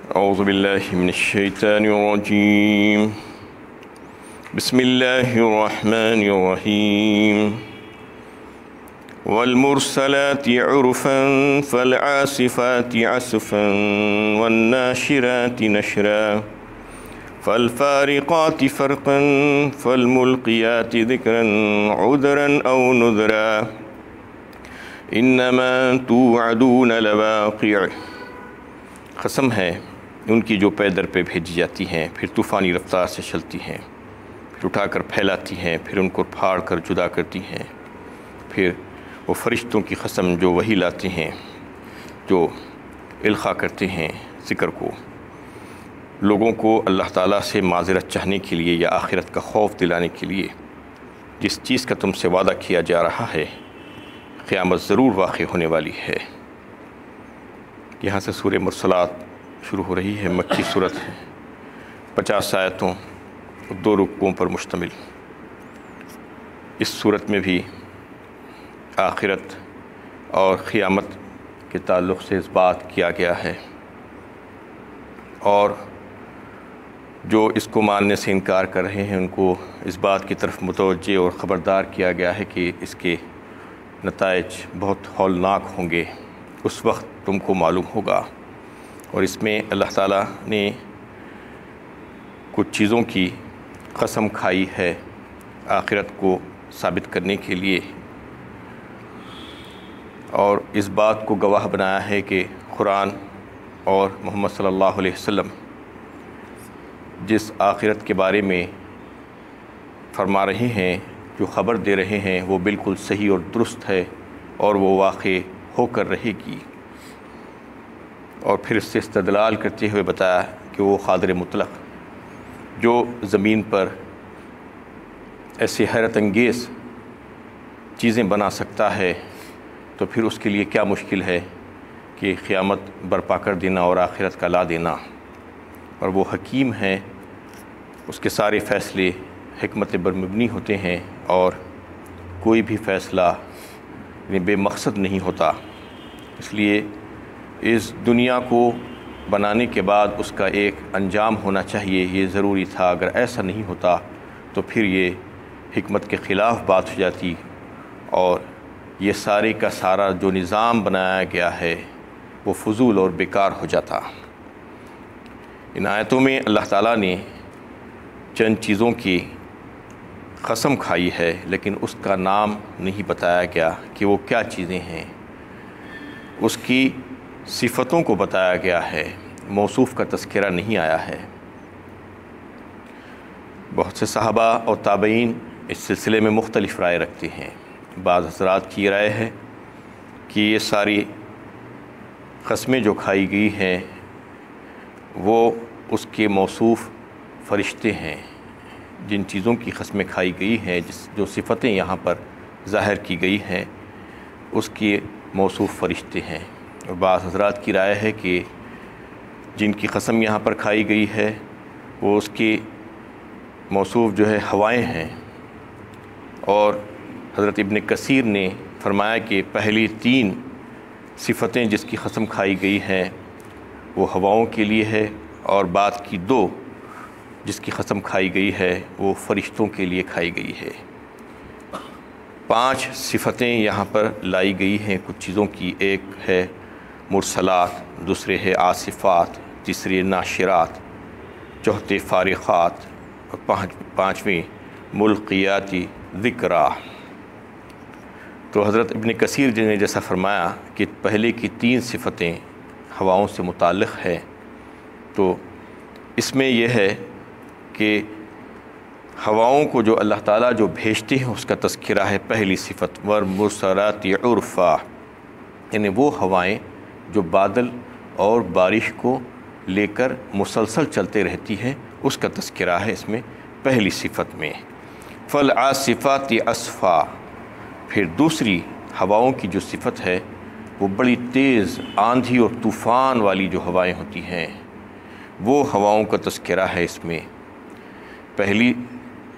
اعوذ باللہ من الشیطان الرجیم بسم اللہ الرحمن الرحیم والمرسلات عرفا فالعاصفات عصفا والناشرات نشرا فالفارقات فرقا فالملقيات ذکرا عذرا او نذرا انما توعدون لواقع۔ قسم ہے ان کی جو پے در پہ بھیجی جاتی ہیں، پھر طوفانی رفتار سے چلتی ہیں، پھر اٹھا کر پھیلاتی ہیں، پھر ان کو پھاڑ کر جدا کرتی ہیں، پھر وہ فرشتوں کی قسم جو وحی لاتے ہیں، جو القاء کرتے ہیں ذکر کو، لوگوں کو اللہ تعالیٰ سے معذرت چاہنے کے لیے یا آخرت کا خوف دلانے کے لیے، جس چیز کا تم سے وعدہ کیا جا رہا ہے، قیامت ضرور واقع ہونے والی ہے۔ یہاں سے سورہ مرسلات شروع ہو رہی ہے، مکی صورت ہے، 50 آیتوں اور 2 رکوعوں پر مشتمل۔ اس صورت میں بھی آخرت اور قیامت کے تعلق سے اس بات کیا گیا ہے، اور جو اس کو ماننے سے انکار کر رہے ہیں ان کو اس بات کی طرف متوجہ اور خبردار کیا گیا ہے کہ اس کے نتائج بہت ہولناک ہوں گے، اس وقت تم کو معلوم ہوگا۔ اور اس میں اللہ تعالیٰ نے کچھ چیزوں کی قسم کھائی ہے آخرت کو ثابت کرنے کے لیے، اور اس بات کو گواہ بنایا ہے کہ قرآن اور محمد صلی اللہ علیہ وسلم جس آخرت کے بارے میں فرما رہے ہیں، جو خبر دے رہے ہیں، وہ بالکل صحیح اور درست ہے اور وہ واقع ہو کر رہے گی۔ اور پھر اس سے استدلال کرتے ہوئے بتایا کہ وہ قادر مطلق جو زمین پر ایسے حیرت انگیز چیزیں بنا سکتا ہے، تو پھر اس کے لیے کیا مشکل ہے کہ قیامت برپا کر دینا اور آخرت کا لا دینا۔ اور وہ حکیم ہیں، اس کے سارے فیصلے حکمت پر مبنی ہوتے ہیں، اور کوئی بھی فیصلہ بے مقصد نہیں ہوتا۔ اس لیے اس دنیا کو بنانے کے بعد اس کا ایک انجام ہونا چاہیے، یہ ضروری تھا۔ اگر ایسا نہیں ہوتا تو پھر یہ حکمت کے خلاف بات ہو جاتی، اور یہ سارے کا سارا جو نظام بنایا گیا ہے وہ فضول اور بیکار ہو جاتا۔ ان آیتوں میں اللہ تعالیٰ نے چند چیزوں کی قسم کھائی ہے، لیکن اس کا نام نہیں بتایا گیا کہ وہ کیا چیزیں ہیں۔ اس کی صفتوں کو بتایا گیا ہے، موصوف کا تذکرہ نہیں آیا ہے۔ بہت سے صحابہ اور تابعین اس سلسلے میں مختلف رائے رکھتے ہیں۔ بعض حضرات کی رائے ہے کہ یہ ساری قسمیں جو کھائی گئی ہیں وہ اس کے موصوف فرشتے ہیں، جن چیزوں کی قسمیں کھائی گئی ہیں، جو صفتیں یہاں پر ظاہر کی گئی ہیں، اس کے موصوف فرشتے ہیں۔ اور بعض حضرات کی رائے ہے کہ جن کی قسم یہاں پر کھائی گئی ہے وہ اس کے موصوف جو ہے ہوائیں ہیں۔ اور حضرت ابن کثیر نے فرمایا کہ پہلی 3 صفتیں جس کی قسم کھائی گئی ہیں وہ ہواؤں کے لیے ہے، اور بعد کی 2 جس کی قسم کھائی گئی ہے وہ فرشتوں کے لیے کھائی گئی ہے۔ 5 صفتیں یہاں پر لائی گئی ہیں کچھ چیزوں کی، ایک ہے مرسلات، دوسرے ہے عاصفات، تیسری ناشرات، چوتھے فارقات، اور پانچویں ملقیات ذکرا۔ تو حضرت ابن کثیر نے جیسا فرمایا کہ پہلے کی 3 صفتیں ہواؤں سے متعلق ہے، تو اس میں یہ ہے کہ ہواؤں کو جو اللہ تعالیٰ جو بھیجتے ہیں اس کا تذکرہ ہے پہلی صفت، والمرسلات عرفا، یعنی وہ ہوائیں جو بادل اور بارش کو لے کر مسلسل چلتے رہتی ہیں، اس کا تذکرہ ہے اس میں پہلی صفت میں۔ فالعاصفات عصفا، پھر دوسری ہواؤں کی جو صفت ہے وہ بڑی تیز آندھی اور طوفان والی جو ہوائیں ہوتی ہیں، وہ ہواؤں کا تذکرہ ہے اس میں۔ پہلی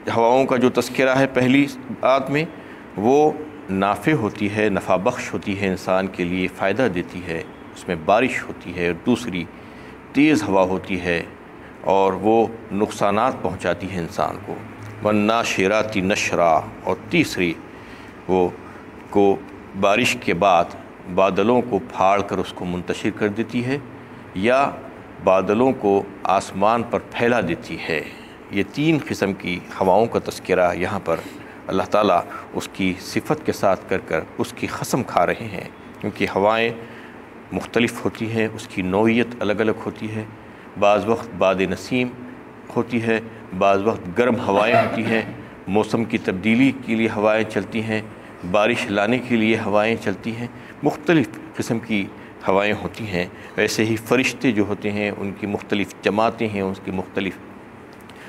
ہواؤں کا جو تذکرہ ہے پہلی بات میں، وہ نافع ہوتی ہے، نفع بخش ہوتی ہے، انسان کے لیے فائدہ دیتی ہے، اس میں بارش ہوتی ہے۔ اور دوسری تیز ہوا ہوتی ہے اور وہ نقصانات پہنچاتی ہے انسان کو۔ والناشرات نشرا، اور تیسری وہ کو بارش کے بعد بادلوں کو پھاڑ کر اس کو منتشر کر دیتی ہے یا بادلوں کو آسمان پر پھیلا دیتی ہے۔ یہ تین قسم کی ہواؤں کا تذکرہ یہاں پر اللہ تعالیٰ اس کی صفت کے ساتھ کر کر اس کی قسم کھا رہے ہیں، کیونکہ ہوائیں مختلف ہوتی ہیں، اس کی نوعیت الگ الگ ہوتی ہے۔ بعض وقت باد نسیم ہوتی ہے، بعض وقت گرم ہوائیں ہوتی ہیں، موسم کی تبدیلی کے لیے ہوائیں چلتی ہیں، بارش لانے کے لیے ہوائیں چلتی ہیں، مختلف قسم کی ہوائیں ہوتی ہیں۔ ویسے ہی فرشتے جو ہوتے ہیں ان کی مختلف جماعتیں ہیں، اس کی مختلف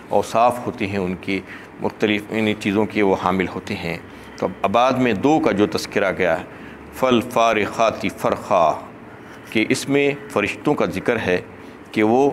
اوصاف ہوتے ہیں، ان کی مختلف ان چیزوں کے وہ حامل ہوتے ہیں۔ تو بعد میں دو کا جو تذکرہ گیا ہے، فالفارقات فرقا، کہ اس میں فرشتوں کا ذکر ہے کہ وہ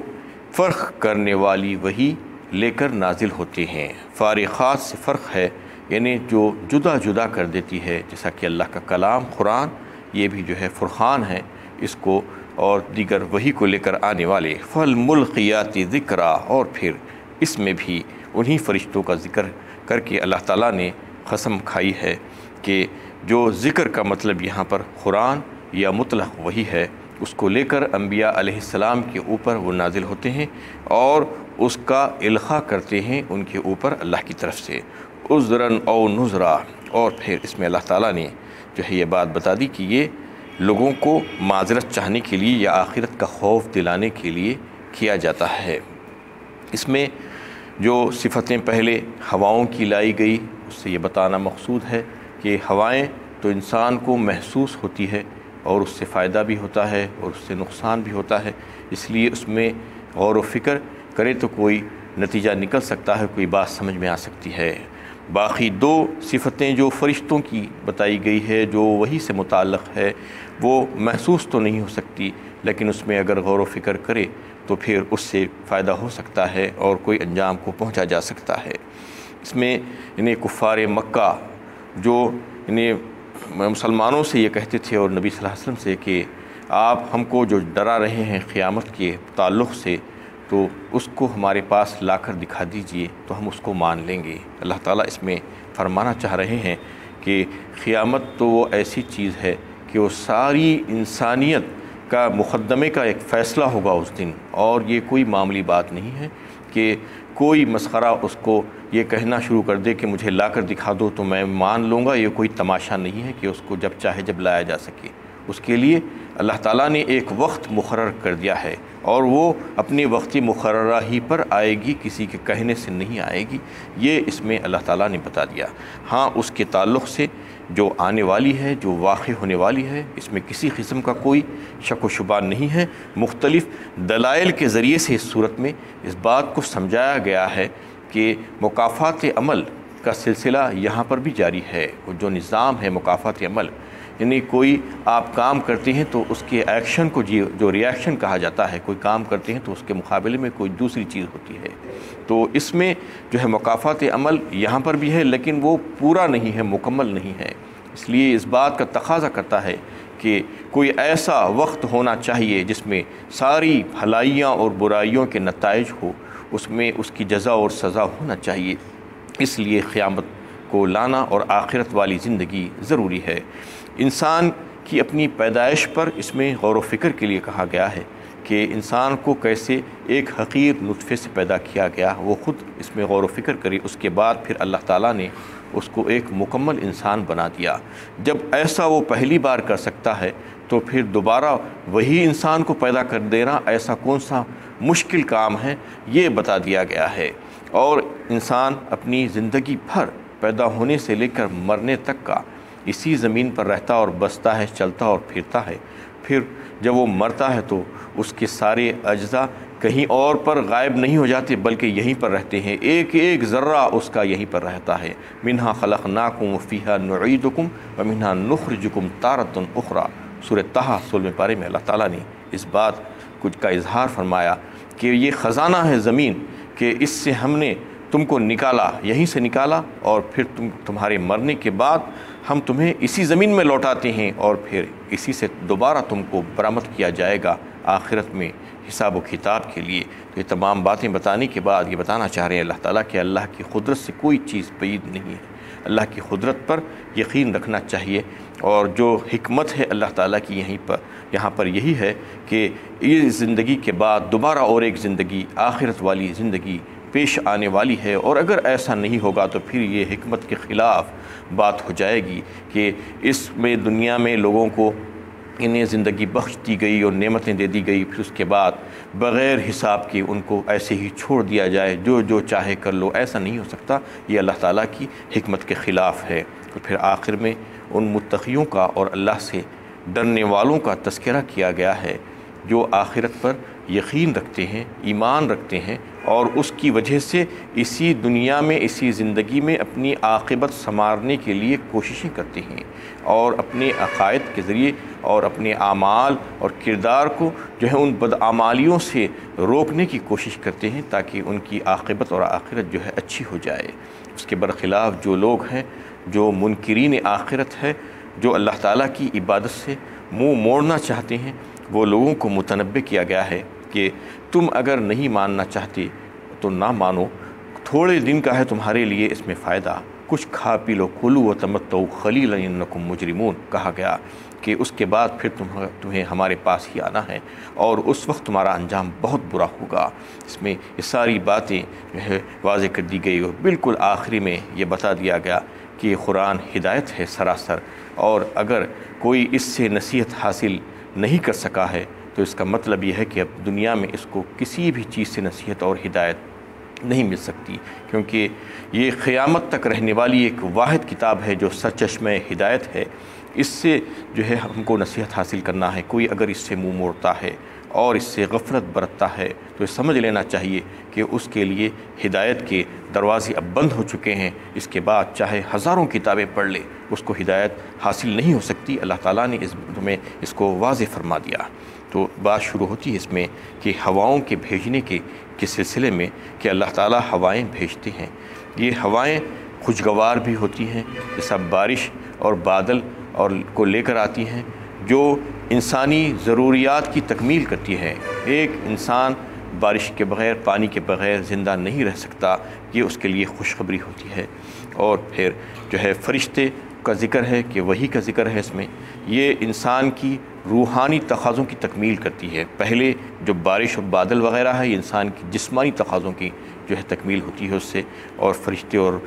فرق کرنے والی وحی لے کر نازل ہوتے ہیں۔ فارقات سے فرق ہے یعنی جو جدا جدا کر دیتی ہے، جیسا کہ اللہ کا کلام قرآن یہ بھی جو ہے فرقان ہے اس کو، اور دیگر وحی کو لے کر آنے والے۔ فالملقیات ذکرا، اور پھر اس میں بھی انہی فرشتوں کا ذکر کر کے اللہ تعالیٰ نے قسم کھائی ہے کہ جو ذکر کا مطلب یہاں پر قرآن یا مطلق وحی ہے، اس کو لے کر انبیاء علیہ السلام کے اوپر وہ نازل ہوتے ہیں اور اس کا القاء کرتے ہیں ان کے اوپر اللہ کی طرف سے، عذراً او نذرا۔ اور پھر اس میں اللہ تعالیٰ نے جو ہے یہ بات بتا دی کہ یہ لوگوں کو معذرت چاہنے کے لیے یا آخرت کا خوف دلانے کے لیے کیا جاتا ہے۔ اس میں جو صفتیں پہلے ہواؤں کی لائی گئی اس سے یہ بتانا مقصود ہے کہ ہوائیں تو انسان کو محسوس ہوتی ہے اور اس سے فائدہ بھی ہوتا ہے اور اس سے نقصان بھی ہوتا ہے، اس لیے اس میں غور و فکر کرے تو کوئی نتیجہ نکل سکتا ہے، کوئی بات سمجھ میں آ سکتی ہے۔ باقی دو صفتیں جو فرشتوں کی بتائی گئی ہے جو وحی سے متعلق ہے وہ محسوس تو نہیں ہو سکتی، لیکن اس میں اگر غور و فکر کرے تو پھر اس سے فائدہ ہو سکتا ہے اور کوئی انجام کو پہنچا جا سکتا ہے۔ اس میں انہیں کفار مکہ جو انہیں مسلمانوں سے یہ کہتے تھے اور نبی صلی اللہ علیہ وسلم سے کہ آپ ہم کو جو ڈرا رہے ہیں قیامت کے تعلق سے تو اس کو ہمارے پاس لا کر دکھا دیجئے تو ہم اس کو مان لیں گے۔ اللہ تعالیٰ اس میں فرمانا چاہ رہے ہیں کہ قیامت تو وہ ایسی چیز ہے کہ وہ ساری انسانیت کا مقدمے کا ایک فیصلہ ہوگا اس دن، اور یہ کوئی معمولی بات نہیں ہے کہ کوئی مسخرہ اس کو یہ کہنا شروع کر دے کہ مجھے لا کر دکھا دو تو میں مان لوں گا۔ یہ کوئی تماشا نہیں ہے کہ اس کو جب چاہے جب لایا جا سکے، اس کے لیے اللہ تعالیٰ نے ایک وقت مقرر کر دیا ہے اور وہ اپنی وقتی مقررہ ہی پر آئے گی، کسی کے کہنے سے نہیں آئے گی، یہ اس میں اللہ تعالیٰ نے بتا دیا۔ ہاں اس کے تعلق سے جو آنے والی ہے، جو واقع ہونے والی ہے، اس میں کسی قسم کا کوئی شک و شبہ نہیں ہے۔ مختلف دلائل کے ذریعے سے اس صورت میں اس بات کو سمجھایا گیا ہے کہ مکافات عمل کا سلسلہ یہاں پر بھی جاری ہے۔ وہ جو نظام ہے مکافات عمل، یعنی کوئی آپ کام کرتے ہیں تو اس کے ایکشن کو جو ریاکشن کہا جاتا ہے، کوئی کام کرتے ہیں تو اس کے مقابلے میں کوئی دوسری چیز ہوتی ہے، تو اس میں جو ہے مکافات عمل یہاں پر بھی ہے، لیکن وہ پورا نہیں ہے، مکمل نہیں ہے۔ اس لیے اس بات کا تقاضا کرتا ہے کہ کوئی ایسا وقت ہونا چاہیے جس میں ساری بھلائیاں اور برائیوں کے نتائج ہو، اس میں اس کی جزا اور سزا ہونا چاہیے۔ اس لیے قیامت کو لانا اور آخرت والی زندگی ضروری ہے۔ انسان کی اپنی پیدائش پر اس میں غور و فکر کے لیے کہا گیا ہے کہ انسان کو کیسے ایک حقیر نطفے سے پیدا کیا گیا، وہ خود اس میں غور و فکر کری، اس کے بعد پھر اللہ تعالیٰ نے اس کو ایک مکمل انسان بنا دیا۔ جب ایسا وہ پہلی بار کر سکتا ہے تو پھر دوبارہ وہی انسان کو پیدا کر دینا ایسا کون سا مشکل کام ہے، یہ بتا دیا گیا ہے۔ اور انسان اپنی زندگی بھر پیدا ہونے سے لے کر مرنے تک کا اسی زمین پر رہتا اور بستا ہے، چلتا اور پھرتا ہے۔ پھر جب وہ مرتا ہے تو اس کے سارے اجزاء کہیں اور پر غائب نہیں ہو جاتے بلکہ یہیں پر رہتے ہیں، ایک ایک ذرہ اس کا یہیں پر رہتا ہے۔ منہا خلقناکم وفیہا نعیدکم ومنہا نخرجکم تارۃ اخری، سورہ طہ 16 پارے میں اللہ تعالیٰ نے اس بات کچھ کا اظہار فرمایا کہ یہ خزانہ ہے زمین کہ اس سے ہم نے تم کو نکالا، یہیں سے نکالا، اور پھر تمہارے مرنے کے بعد ہم تمہیں اسی زمین میں لوٹاتے ہیں اور پھر اسی سے دوبارہ تم کو برآمد کیا جائے گا آخرت میں حساب و کتاب کے لیے۔ تو یہ تمام باتیں بتانے کے بعد یہ بتانا چاہ رہے ہیں اللہ تعالیٰ کہ اللہ کی قدرت سے کوئی چیز بعید نہیں ہے، اللہ کی قدرت پر یقین رکھنا چاہیے۔ اور جو حکمت ہے اللہ تعالیٰ کی یہاں پر یہی ہے کہ اس زندگی کے بعد دوبارہ اور ایک زندگی، آخرت والی زندگی پیش آنے والی ہے، اور اگر ایسا نہیں ہوگا تو پھر یہ حکمت کے خلاف بات ہو جائے گی کہ اس میں دنیا میں لوگوں کو انہیں زندگی بخش دی گئی اور نعمتیں دے دی گئی، پھر اس کے بعد بغیر حساب کے ان کو ایسے ہی چھوڑ دیا جائے، جو چاہے کر لو۔ ایسا نہیں ہو سکتا، یہ اللہ تعالیٰ کی حکمت کے خلاف ہے۔ تو پھر آخر میں ان متقیوں کا اور اللہ سے ڈرنے والوں کا تذکرہ کیا گیا ہے جو آخرت پر یقین رکھتے ہیں، ایمان رکھتے ہیں، اور اس کی وجہ سے اسی دنیا میں، اسی زندگی میں اپنی عاقبت سنوارنے کے لیے کوششیں کرتے ہیں، اور اپنے عقائد کے ذریعے اور اپنے اعمال اور کردار کو جو ہے ان بدعمالیوں سے روکنے کی کوشش کرتے ہیں تاکہ ان کی عاقبت اور آخرت جو ہے اچھی ہو جائے۔ اس کے برخلاف جو لوگ ہیں، جو منکرین آخرت ہے، جو اللہ تعالیٰ کی عبادت سے منہ موڑنا چاہتے ہیں، وہ لوگوں کو متنبہ کیا گیا ہے کہ تم اگر نہیں ماننا چاہتے تو نہ مانو، تھوڑے دن کا ہے تمہارے لیے اس میں فائدہ، کچھ کھا پی لو، کلوا وتمتعوا قلیلا انکم مجرمون، کہا گیا کہ اس کے بعد پھر تمہیں ہمارے پاس ہی آنا ہے اور اس وقت تمہارا انجام بہت برا ہوگا۔ اس میں یہ ساری باتیں جو ہے واضح کر دی گئی، اور بالکل آخری میں یہ بتا دیا گیا کہ یہ قرآن ہدایت ہے سراسر، اور اگر کوئی اس سے نصیحت حاصل نہیں کر سکا ہے تو اس کا مطلب یہ ہے کہ اب دنیا میں اس کو کسی بھی چیز سے نصیحت اور ہدایت نہیں مل سکتی، کیونکہ یہ قیامت تک رہنے والی ایک واحد کتاب ہے جو سرچشمہ ہدایت ہے۔ اس سے جو ہے ہم کو نصیحت حاصل کرنا ہے۔ کوئی اگر اس سے منہ موڑتا ہے اور اس سے غفلت برتتا ہے تو یہ سمجھ لینا چاہیے کہ اس کے لیے ہدایت کے دروازے اب بند ہو چکے ہیں۔ اس کے بعد چاہے ہزاروں کتابیں پڑھ لے، اس کو ہدایت حاصل نہیں ہو سکتی۔ اللہ تعالیٰ نے اس کو واضح فرما دیا۔ تو بات شروع ہوتی ہے اس میں کہ ہواؤں کے بھیجنے کے سلسلے میں کہ اللہ تعالیٰ ہوائیں بھیجتے ہیں۔ یہ ہوائیں خوشگوار بھی ہوتی ہیں، جیسا بارش اور بادل اور کو لے کر آتی ہیں، جو انسانی ضروریات کی تکمیل کرتی ہے۔ ایک انسان بارش کے بغیر، پانی کے بغیر زندہ نہیں رہ سکتا، یہ اس کے لیے خوشخبری ہوتی ہے۔ اور پھر جو ہے فرشتے کا ذکر ہے کہ وہی کا ذکر ہے اس میں، یہ انسان کی روحانی تقاضوں کی تکمیل کرتی ہے۔ پہلے جو بارش اور بادل وغیرہ ہے، یہ انسان کی جسمانی تقاضوں کی جو ہے تکمیل ہوتی ہے اس سے، اور فرشتے اور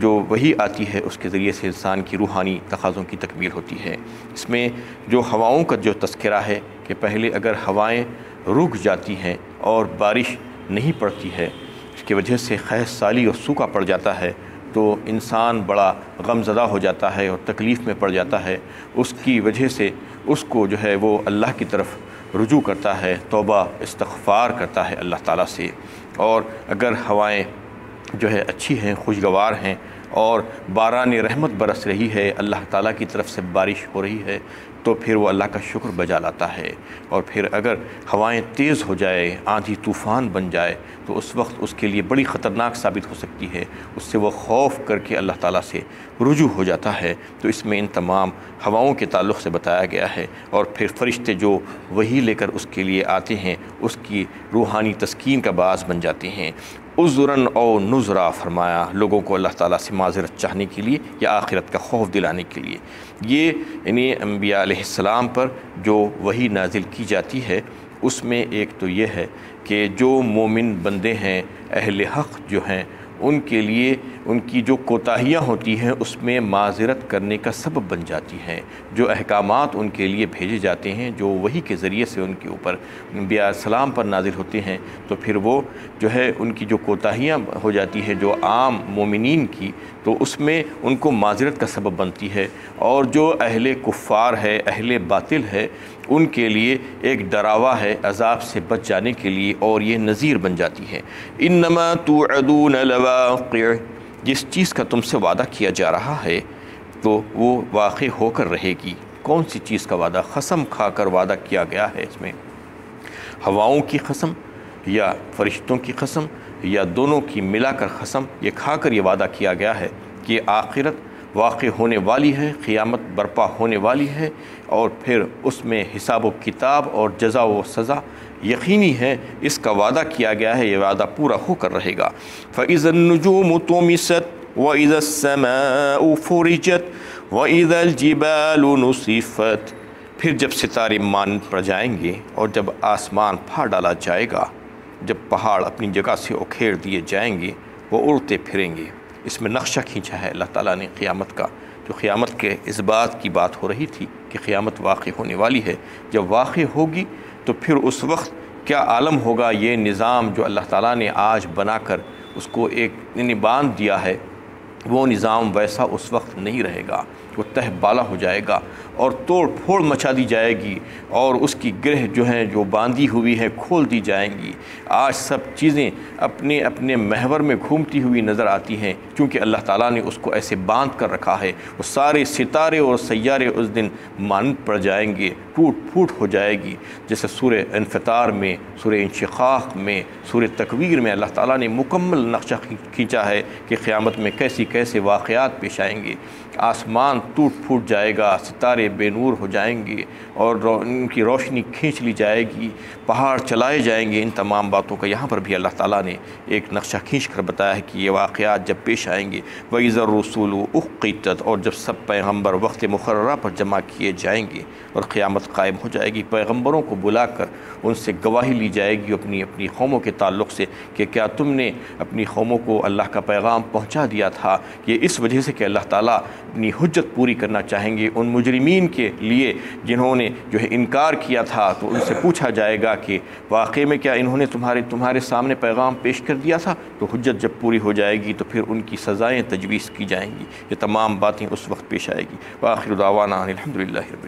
جو وہی آتی ہے اس کے ذریعے سے انسان کی روحانی تقاضوں کی تکمیل ہوتی ہے۔ اس میں جو ہواؤں کا جو تذکرہ ہے کہ پہلے اگر ہوائیں رک جاتی ہیں اور بارش نہیں پڑتی ہے، اس کی وجہ سے خیز سالی اور سوکھا پڑ جاتا ہے، تو انسان بڑا غم زدہ ہو جاتا ہے اور تکلیف میں پڑ جاتا ہے۔ اس کی وجہ سے اس کو جو ہے وہ اللہ کی طرف رجوع کرتا ہے، توبہ استغفار کرتا ہے اللہ تعالیٰ سے۔ اور اگر ہوائیں جو ہے اچھی ہیں، خوشگوار ہیں، اور باران رحمت برس رہی ہے، اللہ تعالیٰ کی طرف سے بارش ہو رہی ہے، تو پھر وہ اللہ کا شکر بجا لاتا ہے۔ اور پھر اگر ہوائیں تیز ہو جائے، آندھی طوفان بن جائے، تو اس وقت اس کے لیے بڑی خطرناک ثابت ہو سکتی ہے، اس سے وہ خوف کر کے اللہ تعالیٰ سے رجوع ہو جاتا ہے۔ تو اس میں ان تمام ہواؤں کے تعلق سے بتایا گیا ہے۔ اور پھر فرشتے جو وہی لے کر اس کے لیے آتے ہیں، اس کی روحانی تسکین کا باعث بن جاتے ہیں۔ عذراً او نذرا فرمایا، لوگوں کو اللہ تعالیٰ سے معذرت چاہنے کے لیے یا آخرت کا خوف دلانے کے لیے۔ یہ یعنی انبیاء علیہ السلام پر جو وحی نازل کی جاتی ہے، اس میں ایک تو یہ ہے کہ جو مومن بندے ہیں، اہل حق جو ہیں، ان کے لیے ان کی جو کوتاہیاں ہوتی ہیں اس میں معذرت کرنے کا سبب بن جاتی ہیں۔ جو احکامات ان کے لیے بھیجے جاتے ہیں، جو وحی کے ذریعے سے ان کے اوپر انبیاء علیہ السلام پر نازل ہوتے ہیں، تو پھر وہ جو ہے ان کی جو کوتاہیاں ہو جاتی ہیں جو عام مومنین کی، تو اس میں ان کو معذرت کا سبب بنتی ہے۔ اور جو اہل کفار ہے، اہل باطل ہے، ان کے لیے ایک ڈراوا ہے عذاب سے بچ جانے کے لیے، اور یہ نذیر بن جاتی ہے۔ انما توعدون لواقع، جس چیز کا تم سے وعدہ کیا جا رہا ہے تو وہ واقع ہو کر رہے گی۔ کون سی چیز کا وعدہ؟ قسم کھا کر وعدہ کیا گیا ہے اس میں، ہواؤں کی قسم یا فرشتوں کی قسم یا دونوں کی ملا کر قسم، یہ کھا کر یہ وعدہ کیا گیا ہے کہ آخرت واقع ہونے والی ہے، قیامت برپا ہونے والی ہے، اور پھر اس میں حساب و کتاب اور جزا و سزا یقینی ہے اس کا وعدہ کیا گیا ہے، یہ وعدہ پورا ہو کر رہے گا۔ فَإِذَا النُّجُومُ طُمِسَتْ وَإِذَا السَّمَاءُ فُرِجَتْ وَإِذَا الْجِبَالُ نُصِفَتْ، پھر جب ستارے مانند پڑ جائیں گے اور جب آسمان پھاڑ ڈالا جائے گا، جب پہاڑ اپنی جگہ سے اکھیڑ دیے جائیں گے، وہ اڑتے پھریں گے۔ اس میں نقشہ کھینچا ہے اللہ تعالیٰ نے قیامت کا، جو قیامت کے اس بات کی بات ہو رہی تھی کہ قیامت واقع ہونے والی ہے۔ جب واقع ہوگی تو پھر اس وقت کیا عالم ہوگا، یہ نظام جو اللہ تعالیٰ نے آج بنا کر اس کو ایک باندھ دیا ہے، وہ نظام ویسا اس وقت نہیں رہے گا، وہ تہ بالا ہو جائے گا اور توڑ پھوڑ مچا دی جائے گی، اور اس کی گرہ جو ہیں جو باندھی ہوئی ہے کھول دی جائیں گی۔ آج سب چیزیں اپنے اپنے محور میں گھومتی ہوئی نظر آتی ہیں، کیونکہ اللہ تعالیٰ نے اس کو ایسے باندھ کر رکھا ہے۔ وہ سارے ستارے اور سیارے اس دن مانند پڑ جائیں گے، ٹوٹ پھوٹ ہو جائے گی، جیسے سورہ انفطار میں، سورہ انشقاق میں، سورہ تکویر میں اللہ تعالیٰ نے مکمل نقشہ کھینچا ہے کہ قیامت میں کیسی کیسے واقعات پیش آئیں گے۔ آسمان ٹوٹ پھوٹ جائے گا، ستارے بے نور ہو جائیں گے اور ان کی روشنی کھینچ لی جائے گی، پہاڑ چلائے جائیں گے۔ ان تمام باتوں کا یہاں پر بھی اللہ تعالیٰ نے ایک نقشہ کھینچ کر بتایا ہے کہ یہ واقعات جب پیش آئیں گے، وَإِذَا الرُّسُلُ أُقِّتَتْ، اور جب سب پیغمبر وقت مقررہ پر جمع کیے جائیں گے اور قیامت قائم ہو جائے گی، پیغمبروں کو بلا کر ان سے گواہی لی جائے گی اپنی اپنی قوموں کے تعلق سے کہ کیا تم نے اپنی قوموں کو اللہ کا پیغام پہنچا دیا تھا۔ یہ اس وجہ سے کہ اللہ تعالیٰ اپنی حجت پوری کرنا چاہیں گے ان مجرمین کے لیے جنہوں نے جو ہے انکار کیا تھا، تو ان سے پوچھا جائے گا کہ واقعی میں کیا انہوں نے تمہارے سامنے پیغام پیش کر دیا تھا؟ تو حجت جب پوری ہو جائے گی تو پھر ان کی سزائیں تجویز کی جائیں گی۔ یہ تمام باتیں اس وقت پیش آئے گی۔ وآخر دعوانا ان الحمد للہ رب العالمین۔